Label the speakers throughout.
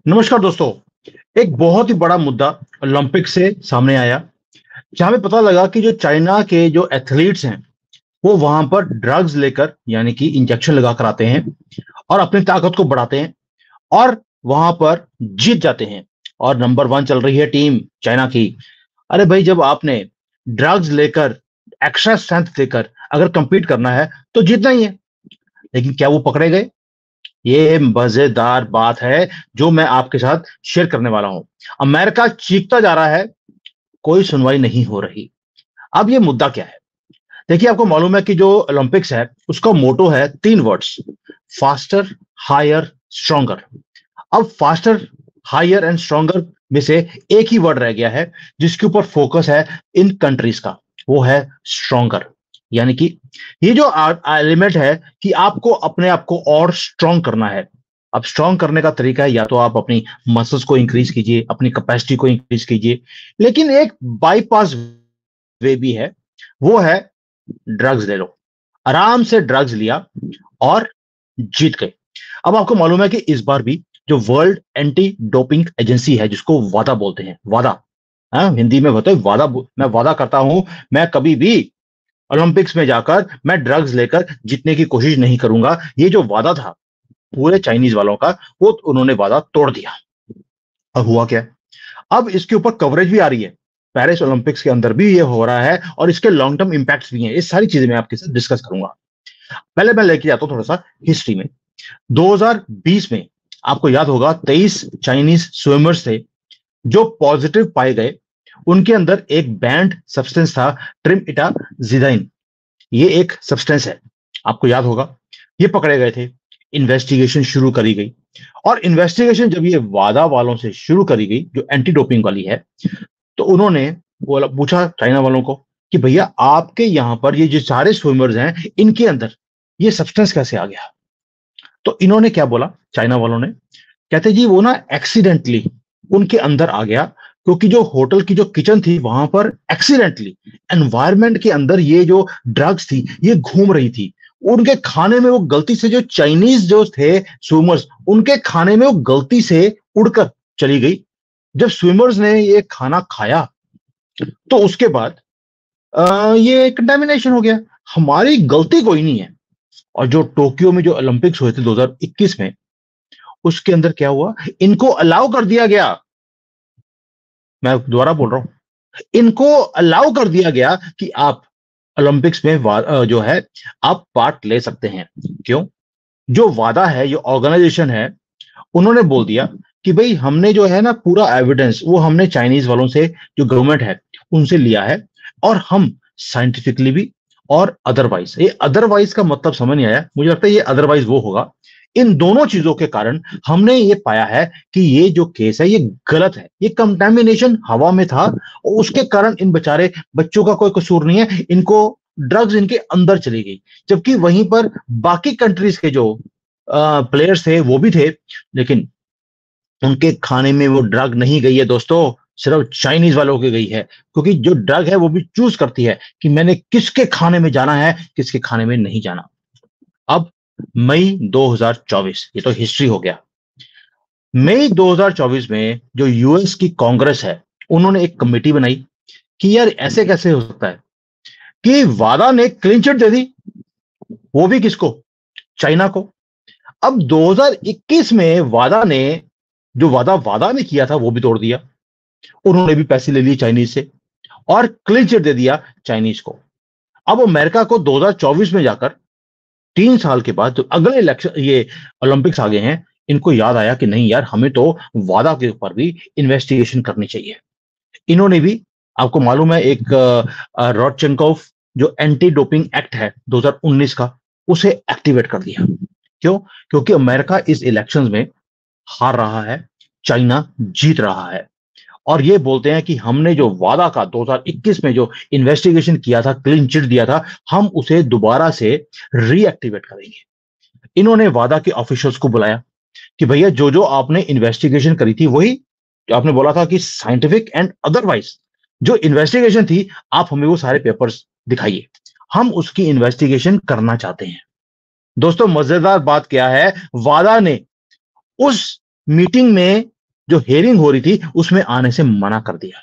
Speaker 1: नमस्कार दोस्तों। एक बहुत ही बड़ा मुद्दा ओलंपिक से सामने आया, जहां पे पता लगा कि जो चाइना के जो एथलीट्स हैं वो वहां पर ड्रग्स लेकर यानी कि इंजेक्शन लगाकर आते हैं और अपनी ताकत को बढ़ाते हैं और वहां पर जीत जाते हैं। और नंबर वन चल रही है टीम चाइना की। अरे भाई, जब आपने ड्रग्स लेकर, एक्स्ट्रा स्ट्रेंथ लेकर अगर कंपीट करना है तो जीतना ही है। लेकिन क्या वो पकड़े गए? ये मजेदार बात है जो मैं आपके साथ शेयर करने वाला हूं। अमेरिका चीखता जा रहा है, कोई सुनवाई नहीं हो रही। अब ये मुद्दा क्या है? देखिए, आपको मालूम है कि जो ओलंपिक्स है उसका मोटो है तीन वर्ड्स: फास्टर, हायर, स्ट्रॉन्गर। अब फास्टर, हायर एंड स्ट्रॉन्गर में से एक ही वर्ड रह गया है जिसके ऊपर फोकस है इन कंट्रीज का, वो है स्ट्रॉन्गर। यानी कि ये जो एलिमेंट है कि आपको अपने आप को और स्ट्रॉन्ग करना है। अब स्ट्रॉन्ग करने का तरीका है या तो आप अपनी मसल्स को इंक्रीज कीजिए, अपनी कैपेसिटी को इंक्रीज कीजिए, लेकिन एक बाईपास वे भी है, वो है ड्रग्स ले लो। आराम से ड्रग्स लिया और जीत गए। अब आपको मालूम है कि इस बार भी जो वर्ल्ड एंटी डोपिंग एजेंसी है, जिसको वादा बोलते हैं, वादा, हाँ, हिंदी में बताओ वादा। मैं वादा करता हूं, मैं कभी भी ओलंपिक्स में जाकर मैं ड्रग्स लेकर जीतने की कोशिश नहीं करूंगा। ये जो वादा था पूरे चाइनीज वालों का, वो उन्होंने वादा तोड़ दिया। अब हुआ क्या? अब इसके ऊपर कवरेज भी आ रही है, पेरिस ओलंपिक्स के अंदर भी ये हो रहा है और इसके लॉन्ग टर्म इंपैक्ट्स भी हैं। ये सारी चीजें मैं आपके साथ डिस्कस करूंगा। पहले मैं लेके जाता हूं थोड़ा सा हिस्ट्री में। 2020 में आपको याद होगा 23 चाइनीज स्विमर्स थे जो पॉजिटिव पाए गए। उनके अंदर एक बैंड सब्सटेंस था, ट्रिमइटाजिदाइन। ये एक सब्सटेंस है, आपको याद होगा। ये पकड़े गए थे, इन्वेस्टिगेशन शुरू करी गई। और इन्वेस्टिगेशन जब ये वादा वालों से शुरू करी गई, जो एंटी डोपिंग वाली है, तो उन्होंने बोला, पूछा चाइना वालों को कि भैया आपके यहां पर ये जो सारे स्विमर्स हैं इनके अंदर ये सब्सटेंस कैसे आ गया? तो इन्होंने क्या बोला चाइना वालों ने? कहते जी वो ना एक्सीडेंटली उनके अंदर आ गया, क्योंकि जो होटल की जो किचन थी वहां पर एक्सीडेंटली एनवायरमेंट के अंदर ये जो ड्रग्स थी ये घूम रही थी। उनके खाने में वो गलती से, जो चाइनीज जो थे स्विमर्स, उनके खाने में वो गलती से उड़कर चली गई। जब स्विमर्स ने ये खाना खाया तो उसके बाद ये कंटेमिनेशन हो गया। हमारी गलती कोई नहीं है। और जो टोक्यो में जो ओलंपिक्स हुए थे 2021 में, उसके अंदर क्या हुआ? इनको अलाउ कर दिया गया। मैं दोबारा बोल रहा हूं, इनको अलाउ कर दिया गया कि आप ओलंपिक्स में जो है आप पार्ट ले सकते हैं। क्यों? जो वादा है, जो ऑर्गेनाइजेशन है, उन्होंने बोल दिया कि भाई हमने जो है ना पूरा एविडेंस वो हमने चाइनीज वालों से, जो गवर्नमेंट है, उनसे लिया है। और हम साइंटिफिकली भी और अदरवाइज, ये अदरवाइज का मतलब समझ नहीं आया, मुझे लगता है ये अदरवाइज वो होगा। इन दोनों चीजों के कारण हमने ये पाया है कि ये जो केस है ये गलत है। ये कंटेमिनेशन हवा में था और उसके कारण इन बेचारे बच्चों का कोई कसूर नहीं है, इनको ड्रग्स इनके अंदर चली गई। जबकि वहीं पर बाकी कंट्रीज के जो प्लेयर्स थे वो भी थे, लेकिन उनके खाने में वो ड्रग नहीं गई है दोस्तों, सिर्फ चाइनीज वालों की गई है। क्योंकि जो ड्रग है वो भी चूज करती है कि मैंने किसके खाने में जाना है, किसके खाने में नहीं जाना। अब मई 2024, ये तो हिस्ट्री हो गया। मई 2024 में जो यूएस की कांग्रेस है, उन्होंने एक कमेटी बनाई कि यार ऐसे कैसे हो सकता है कि वादा ने क्लीन चिट दे दी, वो भी किसको? चाइना को। अब 2021 में वादा ने, जो वादा वादा ने किया था वो भी तोड़ दिया। उन्होंने भी पैसे ले लिए चाइनीज से और क्लीन चिट दे दिया चाइनीज को। अब अमेरिका को 2024 में जाकर, 3 साल के बाद, जो अगले इलेक्शन, ये ओलंपिक्स आ गए हैं, इनको याद आया कि नहीं यार, हमें तो वादा के ऊपर भी इन्वेस्टिगेशन करनी चाहिए। इन्होंने भी, आपको मालूम है, एक रोडचेंकोव जो एंटी डोपिंग एक्ट है 2019 का, उसे एक्टिवेट कर दिया। क्यों? क्योंकि अमेरिका इस इलेक्शंस में हार रहा है, चाइना जीत रहा है। और ये बोलते हैं कि हमने जो वादा का 2021 में जो इन्वेस्टिगेशन किया था, क्लीन चिट दिया था, हम उसे दोबारा से रीएक्टिवेट करेंगे। इन्होंने वादा के ऑफिशियल्स को बुलाया कि भैया जो जो आपने इन्वेस्टिगेशन करी थी, वही जो आपने बोला था कि साइंटिफिक एंड अदरवाइज जो इन्वेस्टिगेशन थी, आप हमें वो सारे पेपर्स दिखाइए, हम उसकी इन्वेस्टिगेशन करना चाहते हैं। दोस्तों, मजेदार बात क्या है, वादा ने उस मीटिंग में जो हेयरिंग हो रही थी उसमें आने से मना कर दिया।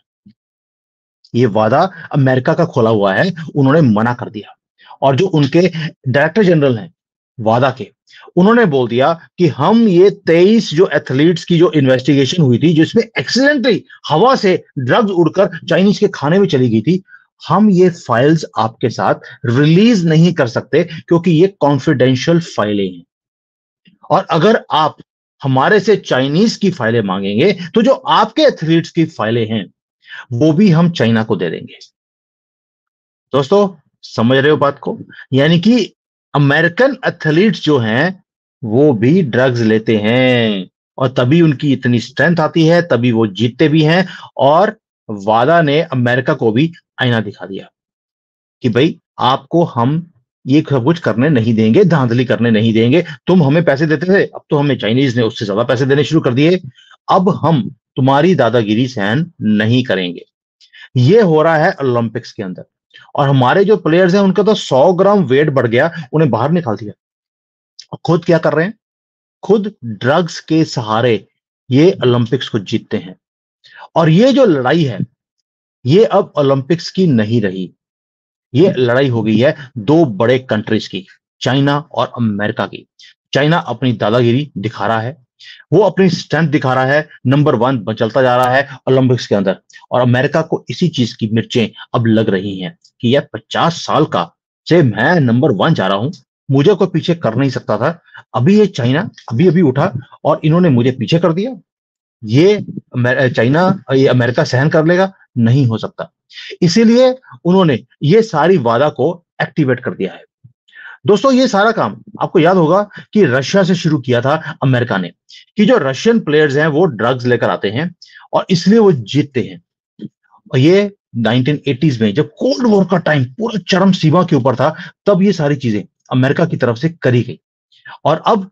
Speaker 1: ये वादा अमेरिका का खोला हुआ है, उन्होंने मना कर दिया। और जो उनके डायरेक्टर जनरल हैं वादा के, उन्होंने बोल दिया कि हम ये 23 जो एथलीट्स की जो इन्वेस्टिगेशन हुई थी, जिसमें एक्सीडेंटली हवा से ड्रग्स उड़कर चाइनीज के खाने में चली गई थी, हम ये फाइल्स आपके साथ रिलीज नहीं कर सकते क्योंकि ये कॉन्फिडेंशियल फाइलें हैं। और अगर आप हमारे से चाइनीज की फाइलें मांगेंगे तो जो आपके एथलीट्स की फाइलें हैं वो भी हम चाइना को दे देंगे। दोस्तों, समझ रहे हो बात को? यानी कि अमेरिकन एथलीट्स जो हैं वो भी ड्रग्स लेते हैं और तभी उनकी इतनी स्ट्रेंथ आती है, तभी वो जीतते भी हैं। और वादा ने अमेरिका को भी आईना दिखा दिया कि भाई आपको हम ये सब कुछ करने नहीं देंगे, धांधली करने नहीं देंगे। तुम हमें पैसे देते थे, अब तो हमें चाइनीज ने उससे ज्यादा पैसे देने शुरू कर दिए। अब हम तुम्हारी दादागिरी सहन नहीं करेंगे। ये हो रहा है ओलंपिक्स के अंदर। और हमारे जो प्लेयर्स हैं उनका तो 100 ग्राम वेट बढ़ गया, उन्हें बाहर निकाल दिया। और खुद क्या कर रहे हैं? खुद ड्रग्स के सहारे ये ओलंपिक्स को जीतते हैं। और ये जो लड़ाई है, ये अब ओलंपिक्स की नहीं रही। ये लड़ाई हो गई है दो बड़े कंट्रीज की, चाइना और अमेरिका की। चाइना अपनी दादागिरी दिखा रहा है, वो अपनी स्ट्रेंथ दिखा रहा है, नंबर 1 चलता जा रहा है ओलंपिक्स के अंदर। और अमेरिका को इसी चीज की मिर्चें अब लग रही हैं कि यार 50 साल का से मैं नंबर 1 जा रहा हूं, मुझे कोई पीछे कर नहीं सकता था। अभी ये चाइना अभी अभी उठा और इन्होंने मुझे पीछे कर दिया। ये चाइना ये अमेरिका सहन कर लेगा? नहीं हो सकता। इसीलिए उन्होंने ये सारी वादा को एक्टिवेट कर दिया है। दोस्तों, ये सारा काम आपको याद होगा कि रशिया से शुरू किया था अमेरिका ने, कि जो रशियन प्लेयर्स हैं वो ड्रग्स लेकर आते हैं और इसलिए वो जीतते हैं। और ये 1980s में जब कोल्ड वॉर का टाइम पूरा चरम सीमा के ऊपर था, तब ये सारी चीजें अमेरिका की तरफ से करी गई। और अब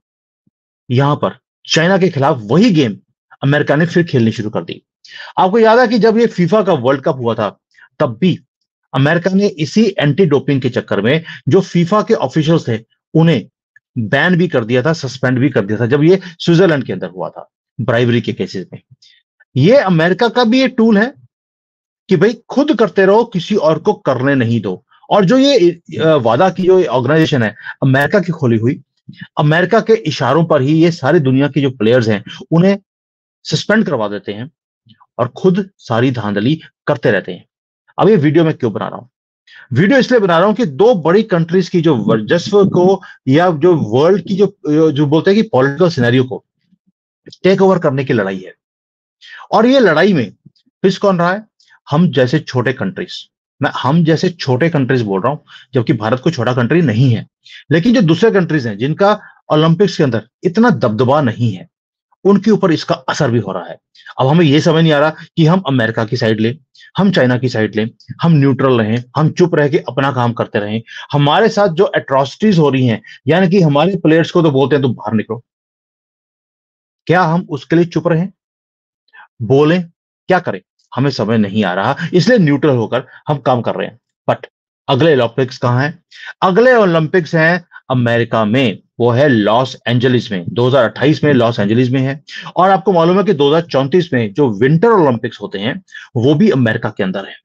Speaker 1: यहां पर चाइना के खिलाफ वही गेम अमेरिका ने फिर खेलनी शुरू कर दी। आपको याद है कि जब ये फीफा का वर्ल्ड कप हुआ था, तब भी अमेरिका ने इसी एंटी डोपिंग के चक्कर में जो फीफा के ऑफिशियल्स थे उन्हें बैन भी कर दिया था, सस्पेंड भी कर दिया था, जब ये स्विट्जरलैंड के अंदर हुआ था ब्राइवरी के केसेस में। ये अमेरिका का भी एक टूल है कि भाई खुद करते रहो, किसी और को करने नहीं दो। और जो ये वादा की जो ऑर्गेनाइजेशन है अमेरिका की खोली हुई, अमेरिका के इशारों पर ही ये सारी दुनिया के जो प्लेयर्स हैं उन्हें सस्पेंड करवा देते हैं और खुद सारी धांधली करते रहते हैं। अब ये वीडियो मैं क्यों बना रहा हूं? वीडियो इसलिए बना रहा हूं कि दो बड़ी कंट्रीज की जो वर्चस्व को या जो वर्ल्ड की जो जो बोलते हैं कि पॉलिटिकल सिनेरियो को टेक ओवर करने की लड़ाई है। और ये लड़ाई में पिस कौन रहा है? हम जैसे छोटे कंट्रीज। मैं हम जैसे छोटे कंट्रीज बोल रहा हूं, जबकि भारत कोई छोटा कंट्री नहीं है। लेकिन जो दूसरे कंट्रीज हैं जिनका ओलंपिक्स के अंदर इतना दबदबा नहीं है, उनके ऊपर इसका असर भी हो रहा है। अब हमें यह समझ नहीं आ रहा कि हम अमेरिका की साइड लें, हम चाइना की साइड लें, हम न्यूट्रल रहें, हम चुप रह के अपना काम करते रहें। हमारे साथ जो एट्रोसिटीज हो रही हैं, यानी कि हमारे प्लेयर्स को तो बोलते हैं तुम बाहर निकलो, क्या हम उसके लिए चुप रहें, बोलें, क्या करें? हमें समझ नहीं आ रहा, इसलिए न्यूट्रल होकर हम काम कर रहे हैं। बट अगले ओलंपिक्स कहां है? अगले ओलंपिक्स हैं अमेरिका में, वो है लॉस एंजलिस में। 2028 में लॉस एंजलिस में है। और आपको मालूम है कि 2034 में जो विंटर ओलंपिक्स होते हैं वो भी अमेरिका के अंदर है।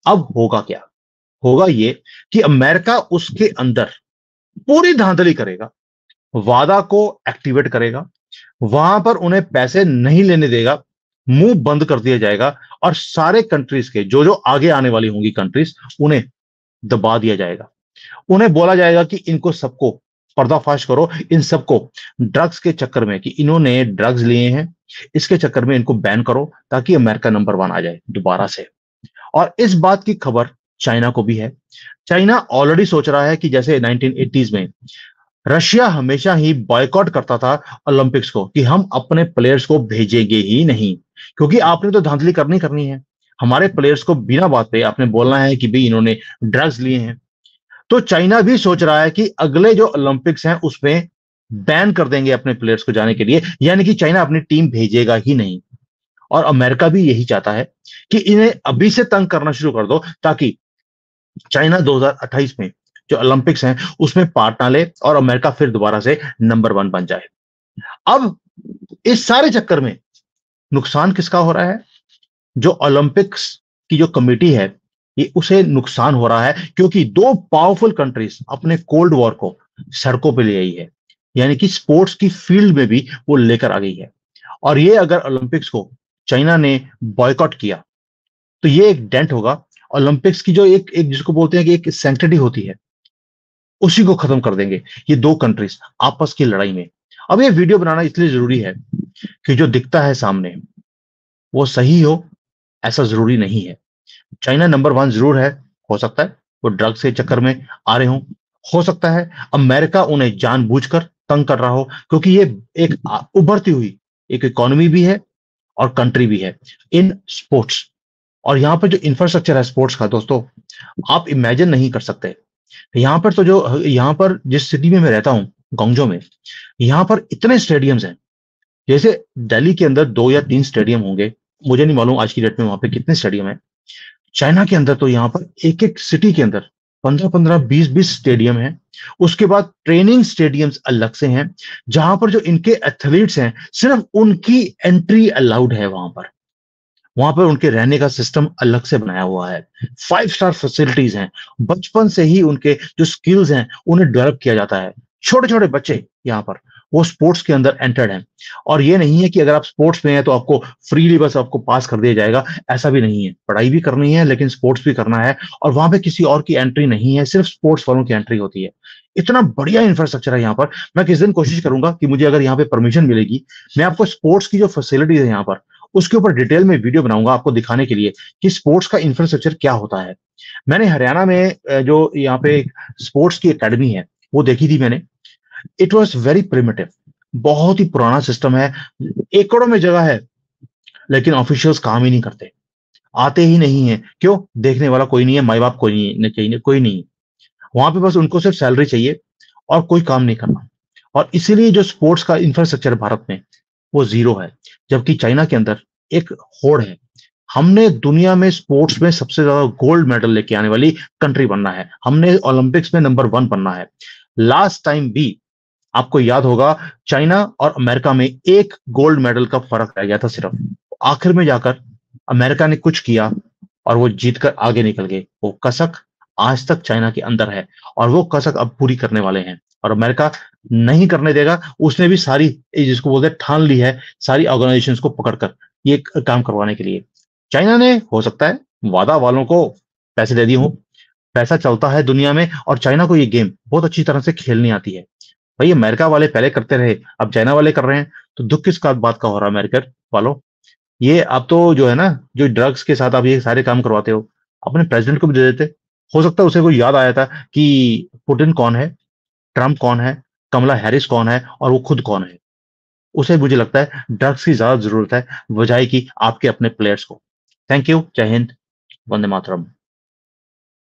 Speaker 1: अब होगा क्या? होगा ये कि अमेरिका उसके अंदर पूरी धांधली करेगा, वादा को एक्टिवेट करेगा, वहां पर उन्हें पैसे नहीं लेने देगा, मुंह बंद कर दिया जाएगा। और सारे कंट्रीज के जो जो आगे आने वाली होंगी कंट्रीज, उन्हें दबा दिया जाएगा। उन्हें बोला जाएगा कि इनको सबको पर्दाफाश करो, इन सबको ड्रग्स के चक्कर में, कि इन्होंने ड्रग्स लिए हैं, इसके चक्कर में इनको बैन करो, ताकि अमेरिका नंबर 1 आ जाए दोबारा से। और इस बात की खबर चाइना को भी है। चाइना ऑलरेडी सोच रहा है कि जैसे 1980s में रशिया हमेशा ही बॉयकॉट करता था ओलंपिक्स को, कि हम अपने प्लेयर्स को भेजेंगे ही नहीं, क्योंकि आपने तो धांधली करनी करनी है। हमारे प्लेयर्स को बिना बात पे आपने बोलना है कि भाई इन्होंने ड्रग्स लिए हैं। तो चाइना भी सोच रहा है कि अगले जो ओलंपिक्स हैं उसमें बैन कर देंगे अपने प्लेयर्स को जाने के लिए, यानी कि चाइना अपनी टीम भेजेगा ही नहीं। और अमेरिका भी यही चाहता है कि इन्हें अभी से तंग करना शुरू कर दो, ताकि चाइना 2028 में जो ओलंपिक्स हैं उसमें पार्ट ना ले और अमेरिका फिर दोबारा से नंबर 1 बन जाए। अब इस सारे चक्कर में नुकसान किसका हो रहा है? जो ओलंपिक्स की जो कमेटी है, ये उसे नुकसान हो रहा है, क्योंकि दो पावरफुल कंट्रीज अपने कोल्ड वॉर को सड़कों पे ले आई है, यानी कि स्पोर्ट्स की फील्ड में भी वो लेकर आ गई है। और ये अगर ओलंपिक्स को चाइना ने बॉयकॉट किया, तो ये एक डेंट होगा ओलंपिक्स की, जो एक एक जिसको बोलते हैं कि एक सैंक्टिटी होती है, उसी को खत्म कर देंगे ये दो कंट्रीज आपस की लड़ाई में। अब ये वीडियो बनाना इसलिए जरूरी है कि जो दिखता है सामने वो सही हो, ऐसा जरूरी नहीं है। चाइना नंबर वन जरूर है, हो सकता है वो ड्रग्स के चक्कर में आ रहे हो सकता है अमेरिका उन्हें जानबूझकर तंग कर रहा हो, क्योंकि ये एक उभरती हुई एक इकोनॉमी भी है और कंट्री भी है इन स्पोर्ट्स। और यहाँ पर जो इंफ्रास्ट्रक्चर है स्पोर्ट्स का दोस्तों, आप इमेजिन नहीं कर सकते। यहाँ पर तो जो यहाँ पर जिस सिटी में मैं रहता हूँ, गोंगजो में, यहाँ पर इतने स्टेडियम्स हैं। जैसे दिल्ली के अंदर 2 या 3 स्टेडियम होंगे, मुझे नहीं मालूम आज की डेट में वहां पे कितने स्टेडियम है। चाइना के अंदर तो यहाँ पर एक एक सिटी के अंदर 15-15, 20-20 स्टेडियम है। उसके बाद ट्रेनिंग स्टेडियम्स अलग से हैं, जहां पर जो इनके एथलीट्स हैं सिर्फ उनकी एंट्री अलाउड है वहां पर उनके रहने का सिस्टम अलग से बनाया हुआ है। 5 स्टार फैसिलिटीज हैं। बचपन से ही उनके जो स्किल्स हैं उन्हें डेवलप किया जाता है। छोटे छोटे बच्चे यहाँ पर वो स्पोर्ट्स के अंदर एंटर्ड हैं। और ये नहीं है कि अगर आप स्पोर्ट्स में हैं तो आपको फ्रीली बस आपको पास कर दिया जाएगा, ऐसा भी नहीं है। पढ़ाई भी करनी है लेकिन स्पोर्ट्स भी करना है, और वहां पे किसी और की एंट्री नहीं है, सिर्फ स्पोर्ट्स वालों की एंट्री होती है। इतना बढ़िया इंफ्रास्ट्रक्चर है यहाँ पर। मैं किस दिन कोशिश करूंगा कि मुझे अगर यहाँ पे परमिशन मिलेगी, मैं आपको स्पोर्ट्स की जो फैसिलिटीज है यहाँ पर उसके ऊपर डिटेल में वीडियो बनाऊंगा आपको दिखाने के लिए कि स्पोर्ट्स का इंफ्रास्ट्रक्चर क्या होता है। मैंने हरियाणा में जो यहाँ पे स्पोर्ट्स की एकेडमी है वो देखी थी मैंने। इट वॉज वेरी प्रिमिटिव, बहुत ही पुराना सिस्टम है। एकड़ों में जगह है लेकिन ऑफिशियल्स काम ही नहीं करते, आते ही नहीं है। क्यों? देखने वाला कोई नहीं है, माई बाप कोई नहीं चाहिए, कोई नहीं। वहां पे बस उनको सिर्फ सैलरी चाहिए और कोई काम नहीं करना। और इसीलिए जो स्पोर्ट्स का इंफ्रास्ट्रक्चर भारत में वो जीरो है। जबकि चाइना के अंदर एक होड़ है, हमने दुनिया में स्पोर्ट्स में सबसे ज्यादा गोल्ड मेडल लेके आने वाली कंट्री बनना है, हमने ओलंपिक्स में नंबर 1 बनना है। लास्ट टाइम भी आपको याद होगा चाइना और अमेरिका में एक गोल्ड मेडल का फर्क रह गया था सिर्फ। आखिर में जाकर अमेरिका ने कुछ किया और वो जीतकर आगे निकल गए। वो कसक आज तक चाइना के अंदर है और वो कसक अब पूरी करने वाले हैं, और अमेरिका नहीं करने देगा। उसने भी सारी जिसको बोलते हैं ठान ली है, सारी ऑर्गेनाइजेशंस को पकड़कर ये काम करवाने के लिए। चाइना ने हो सकता है वादा वालों को पैसे दे दिए हों, पैसा चलता है दुनिया में, और चाइना को ये गेम बहुत अच्छी तरह से खेलनी आती है। भाई अमेरिका वाले पहले करते रहे, अब चाइना वाले कर रहे हैं, तो दुख किस बात का हो रहा है अमेरिका वालों? ये आप तो जो है ना, जो ड्रग्स के साथ आप ये सारे काम करवाते हो, अपने प्रेसिडेंट को भी दे देते। हो सकता है उसे कोई याद आया था कि पुतिन कौन है, ट्रंप कौन है, कमला हैरिस कौन है और वो खुद कौन है। उसे मुझे लगता है ड्रग्स की ज्यादा जरूरत है बजाय कि आपके अपने प्लेयर्स को। Thank you. जय हिंद। वंदे मातरम।